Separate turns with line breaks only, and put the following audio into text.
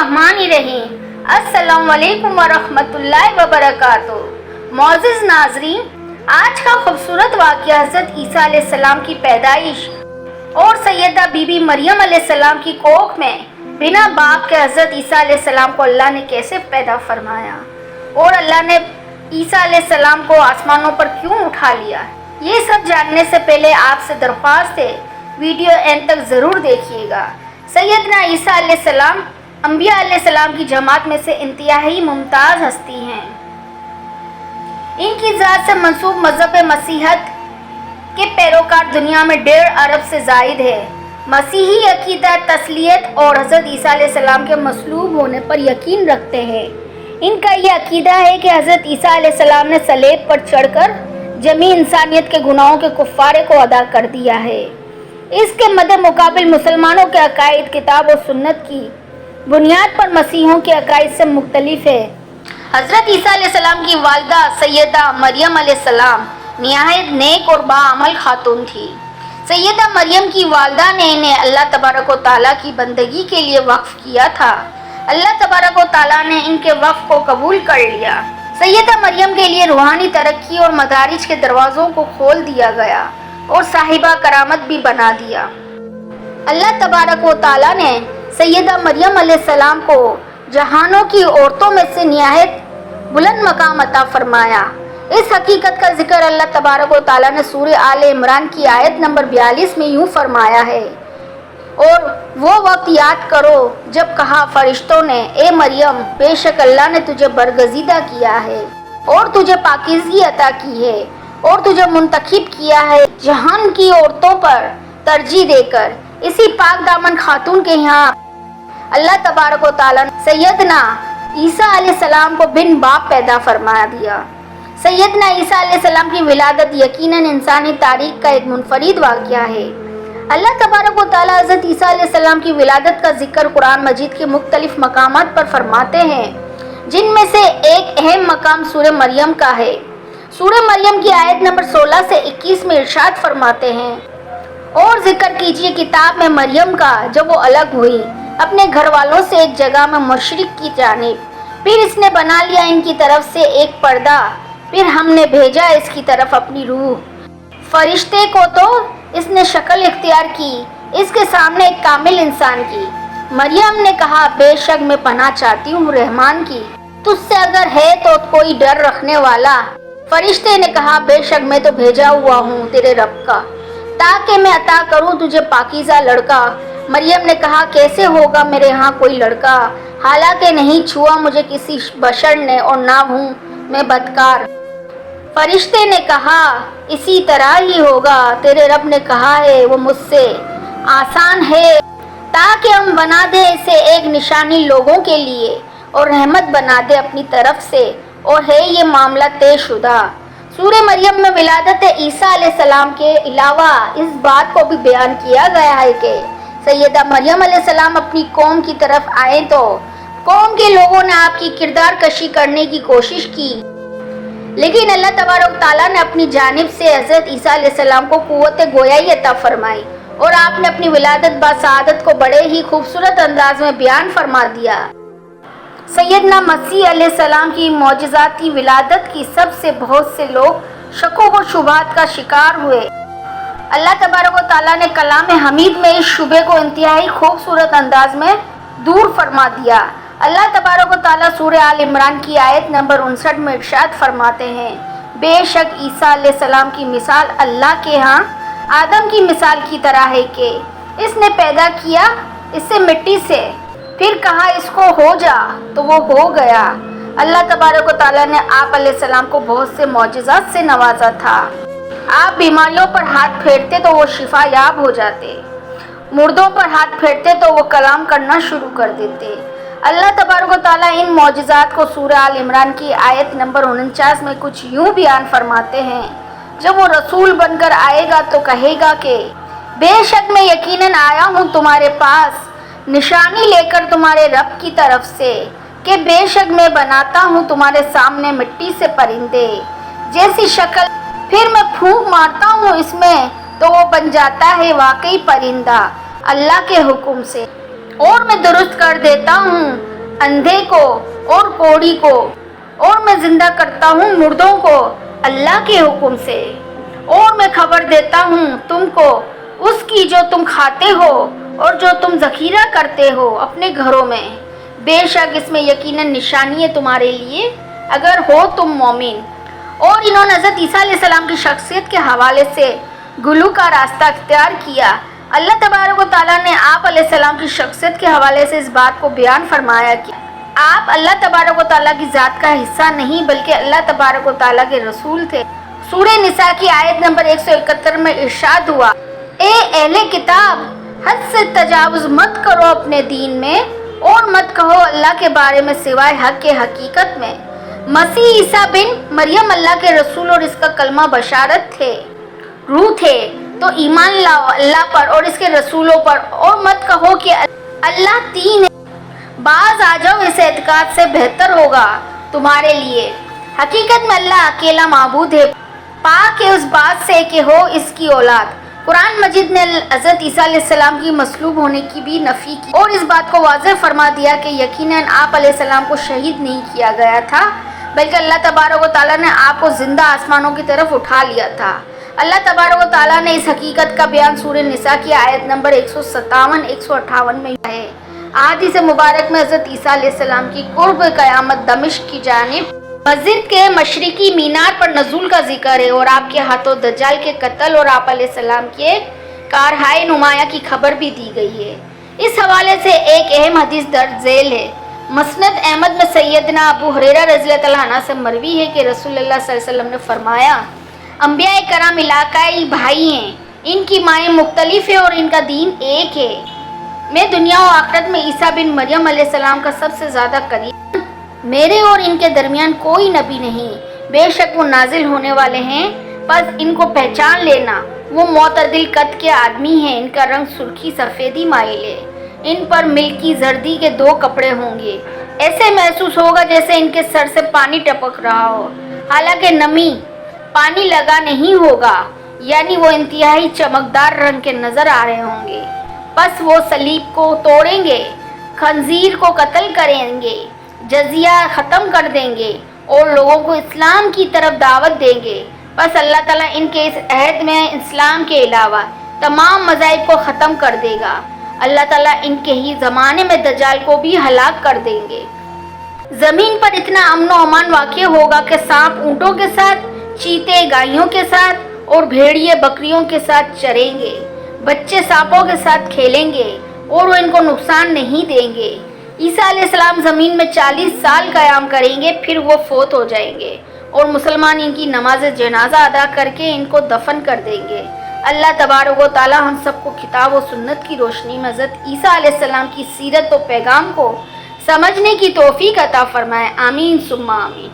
बिस्मिल्लाहिर्रहमानिर्रहीम। अस्सलाम वालेकुम वरहमतुल्लाहि वबरकातुहू। मोअज़्ज़िज़ नाज़रीन, आज का खूबसूरत वाक़या हज़रत ईसा अलैहिस्सलाम की पैदाइश और सैयदा बीबी मरियम अलैहिस्सलाम की कोख में बिना बाप के हज़रत ईसा अलैहिस्सलाम को अल्लाह ने कैसे पैदा फरमाया और अल्लाह ने ईसा अलैहिस्सलाम को आसमानों पर क्यों उठा लिया। ये सब जानने से पहले आपसे दरख्वास्त है, वीडियो एंड तक ज़रूर देखिएगा। सैयदना ईसा अलैहिस्सलाम अंबिया अलैहिस्सलाम की जमात में से इंतहाई मुमताज़ हस्ती हैं। इनकी ज़ात से मंसूब मज़हब मसीहत के पैरोकार दुनिया में 1.5 अरब से ज़ायद है। मसीही अकीदा तस्लीयत और हज़रत ईसा अलैहिस्सलाम के मसलूब होने पर यकीन रखते हैं। इनका यह अकीदा है कि हज़रत ईसा अलैहिस्सलाम ने सलेब पर चढ़कर जमी इंसानियत के गुनाहों के कुफ़ारे को अदा कर दिया है। इसके मद्दे मुकाबिल मुसलमानों के अकायद किताब और सुन्नत की बुनियाद पर मसीहों के अकायद से मुख्तलिफ है। हज़रत ईसा अलैहिस्सलाम की वालिदा सैयदा मरियम अलैहिस्सलाम निहायत नेक और बाअमल खातून थी। सैयदा मरियम की वालिदा ने इन्हें अल्लाह तबारक व तआला की बंदगी के लिए वक्फ किया था। अल्लाह तबारक व तआला ने इनके वक्फ को कबूल कर लिया। सैयदा मरियम के लिए रूहानी तरक्की और मदारिज के दरवाज़ों को खोल दिया गया और साहिबा करामत भी बना दिया। अल्लाह तबारक व तआला ने सैयदा मरियम अलैहिस्सलाम को जहानों की औरतों में से निहायत बुलंद मकाम अता फरमाया। इस हकीकत का जिक्र अल्लाह तबारक व तआला ने सूरह आले इमरान की आयत नंबर 42 में यूँ फरमाया है, और वो वक्त याद करो जब कहा फरिश्तों ने, ए मरियम, बेशक अल्लाह ने तुझे बरगज़ीदा किया है और तुझे पाकीज़गी अता की है और तुझे मुंतखब किया है जहान की औरतों पर तरजीह देकर। इसी पाक दामन खातून के यहाँ अल्लाह तबारक व तआला ने सैयदना ईसा अलैहिस्सलाम को बिन बाप पैदा फरमा दिया। सैयदना ईसा अलैहिस्सलाम की विलादत यकीनन इंसानी तारीख का एक मुनफरिद वाक़या है। अल्लाह तबारक व तआला हज़रत ईसा अलैहिस्सलाम की विलादत का जिक्र कुरान मजीद के मुख्तलिफ मकामात पर फरमाते हैं, जिनमें से एक अहम मकाम सूरह मरियम का है। सूरह मरियम की आयत नंबर 16 से 21 में इरशाद फरमाते हैं, और जिक्र कीजिए किताब में मरियम का जब वो अलग हुई अपने घर वालों से एक जगह में मशरिक की जानिब, फिर इसने बना लिया इनकी तरफ से एक पर्दा, फिर हमने भेजा इसकी तरफ अपनी रूह। फरिश्ते को तो इसने शक्ल इख्तियार की, इसके सामने एक कामिल इंसान की। मरियम ने कहा, बेशक मैं पनाह चाहती हूँ रहमान की, तुझसे अगर है तो कोई डर रखने वाला। फरिश्ते ने कहा, बेशक मैं तो भेजा हुआ हूँ तेरे रब का, ताकि मैं अता करूँ तुझे पाकीज़ा लड़का। मरियम ने कहा, कैसे होगा मेरे यहाँ कोई लड़का, हालांकि नहीं छुआ मुझे किसी बशर ने और ना हूँ मैं बदकार। फरिश्ते ने कहा, इसी तरह ही होगा, तेरे रब ने कहा है वो मुझसे आसान है, ताकि हम बना दे इसे एक निशानी लोगों के लिए और रहमत बना दे अपनी तरफ से, और है ये मामला तयशुदा। सूरह मरियम में विलादत ईसा अलैहिस्सलाम के अलावा इस बात को भी बयान किया गया है कि सैयदा मरियम अलैहिस्सलाम अपनी कौम की तरफ आए तो कौम के लोगों ने आपकी किरदार कशी करने की कोशिश की, लेकिन अल्लाह तबारक तआला ने अपनी जानिब से हज़रत ईसा अलैहिस्सलाम को कुव्वत गोयाई अता फरमाई और आपने अपनी विलादत बासआदत को बड़े ही खूबसूरत अंदाज में बयान फरमा दिया। सैयदना मसीह अलैहिस्सलाम की मौजज़ाती विलादत की सबसे बहुत से लोग शकों व शुबहात का शिकार हुए। अल्लाह तबारक व तआला ने कलाम हमीद में इस शुबे को इंतहाई खूबसूरत अंदाज में दूर फरमा दिया। अल्लाह तबारक व तआला सूरह आल इमरान की आयत नंबर 59 में इरशाद फरमाते हैं, बेशक ईसा अलैहिस्सलाम की मिसाल अल्लाह के यहाँ आदम की मिसाल की तरह है कि इसने पैदा किया इससे मिट्टी से, फिर कहा इसको हो जा तो वो हो गया। अल्लाह तबारक व तआला ने आप अलैहिस्सलाम को बहुत से मौजज़ात से नवाजा था। आप बीमारियों पर हाथ फेरते तो वो शिफा याब हो जाते, मुर्दों पर हाथ फेरते तो वो कलाम करना शुरू कर देते। अल्लाह तबारक व तआला इन मौजज़ात को सूरह आल इमरान की आयत नंबर 49 में कुछ यूँ बयान फरमाते हैं, जब वो रसूल बनकर आएगा तो कहेगा कि बेशक मैं यकीनन आया हूँ तुम्हारे पास निशानी लेकर तुम्हारे रब की तरफ से, कि बेशक मैं बनाता हूँ तुम्हारे सामने मिट्टी से परिंदे जैसी शक्ल, फिर मैं फूंक मारता हूँ इसमें तो वो बन जाता है वाकई परिंदा अल्लाह के हुक्म से, और मैं दुरुस्त कर देता हूँ اندھے کو اور کوڑی کو، اور میں زندہ کرتا ہوں مردوں کو اللہ کے حکم سے، اور میں خبر دیتا ہوں تم کو اس کی جو تم کھاتے ہو اور جو تم ذخیرہ کرتے ہو اپنے گھروں میں، بے شک اس میں یقیناً نشانی ہے تمہارے لیے اگر ہو تم مومن۔ اور انہوں نے حضرت عیسیٰ علیہ السلام کی شخصیت کے حوالے سے گلو کا راستہ اختیار کیا۔ اللہ تبارک و تعالیٰ نے آپ علیہ السلام کی شخصیت کے حوالے سے اس بات کو بیان فرمایا کہ آپ اللہ تبارک و تعالیٰ کی ذات کا حصہ نہیں بلکہ اللہ تبارک و تعالیٰ کے رسول تھے۔ سورہ نساء کی آیت نمبر 171 میں ارشاد ہوا، اے اہل کتاب، حد سے تجاوز مت کرو اپنے دین میں اور مت کہو اللہ کے بارے میں سوائے حق کے حقیقت میں۔ مسیح عیسیٰ بن مریم اللہ کے رسول اور اس کا کلمہ بشارت تھے، روح تھے، تو ایمان لاؤ اللہ پر اور اس کے رسولوں پر، اور مت کہو کہ اللہ تین ہے، باز آ جاؤ، اس اعتقاد سے بہتر ہوگا تمہارے لیے۔ حقیقت میں اللہ اکیلا معبود ہے، پاک ہے اس بات سے کہ ہو اس کی اولاد۔ قرآن مجید نے حضرت عیسیٰ علیہ السلام کی مصلوب ہونے کی بھی نفی کی اور اس بات کو واضح فرما دیا کہ یقیناً آپ علیہ السلام کو شہید نہیں کیا گیا تھا بلکہ اللہ تبارک و تعالیٰ نے آپ کو زندہ آسمانوں کی طرف اٹھا لیا تھا۔ اللہ تبارک و تعالیٰ نے اس حقیقت کا بیان سورہ نساء کی آیت نمبر 157-158 میں کیا ہے۔ احادیث مبارک میں حضرت عیسیٰ علیہ السلام کی قرب قیامت دمشق کی جانب مسجد کے مشرقی مینار پر نزول کا ذکر ہے اور آپ کے ہاتھوں دجال کے قتل اور آپ علیہ السلام کے کارہائے نمایاں کی خبر بھی دی گئی ہے۔ اس حوالے سے ایک اہم حدیث درج ذیل ہے۔ مسند احمد میں سیدنا ابو ہریرہ رضی اللہ عنہ سے مروی ہے کہ رسول اللہ صلی اللہ علیہ وسلم نے فرمایا، انبیاء کرام علاقائی بھائی ہیں، ان کی مائیں مختلف ہیں اور ان کا دین ایک ہے۔ میں دنیا و آخرت میں عیسیٰ بن مریم علیہ السلام کا سب سے زیادہ قریب، میرے اور ان کے درمیان کوئی نبی نہیں، بے شک وہ نازل ہونے والے ہیں، بس ان کو پہچان لینا۔ وہ معتدل قد کے آدمی ہیں، ان کا رنگ سرخی سفیدی مائل ہے، ان پر ملکی زردی کے 2 کپڑے ہوں گے، ایسے محسوس ہوگا جیسے ان کے سر سے پانی ٹپک رہا ہو، حالانکہ نمی پانی لگا نہیں ہوگا، یعنی وہ انتہائی چمکدار رنگ کے نظر آ رہے ہوں گے۔ پس وہ صلیب کو توڑیں گے، خنزیر کو قتل کریں گے، جزیہ ختم کر دیں گے اور لوگوں کو اسلام کی طرف دعوت دیں گے۔ بس اللہ تعالیٰ ان کے اس عہد میں اسلام کے علاوہ تمام مذاہب کو ختم کر دے گا۔ اللہ تعالیٰ ان کے ہی زمانے میں دجال کو بھی ہلاک کر دیں گے۔ زمین پر اتنا امن و امان واقع ہوگا کہ سانپ اونٹوں کے ساتھ، چیتے گائیوں کے ساتھ اور بھیڑیے بکریوں کے ساتھ چریں گے، بچے سانپوں کے ساتھ کھیلیں گے اور وہ ان کو نقصان نہیں دیں گے۔ عیسیٰ علیہ السلام زمین میں 40 سال قیام کریں گے، پھر وہ فوت ہو جائیں گے اور مسلمان ان کی نماز جنازہ ادا کر کے ان کو دفن کر دیں گے۔ اللہ تبارک و تعالیٰ ہم سب کو کتاب و سنت کی روشنی میں حضرت عیسیٰ علیہ السلام کی سیرت و پیغام کو سمجھنے کی توفیق عطا فرمائے، آمین ثم آمین۔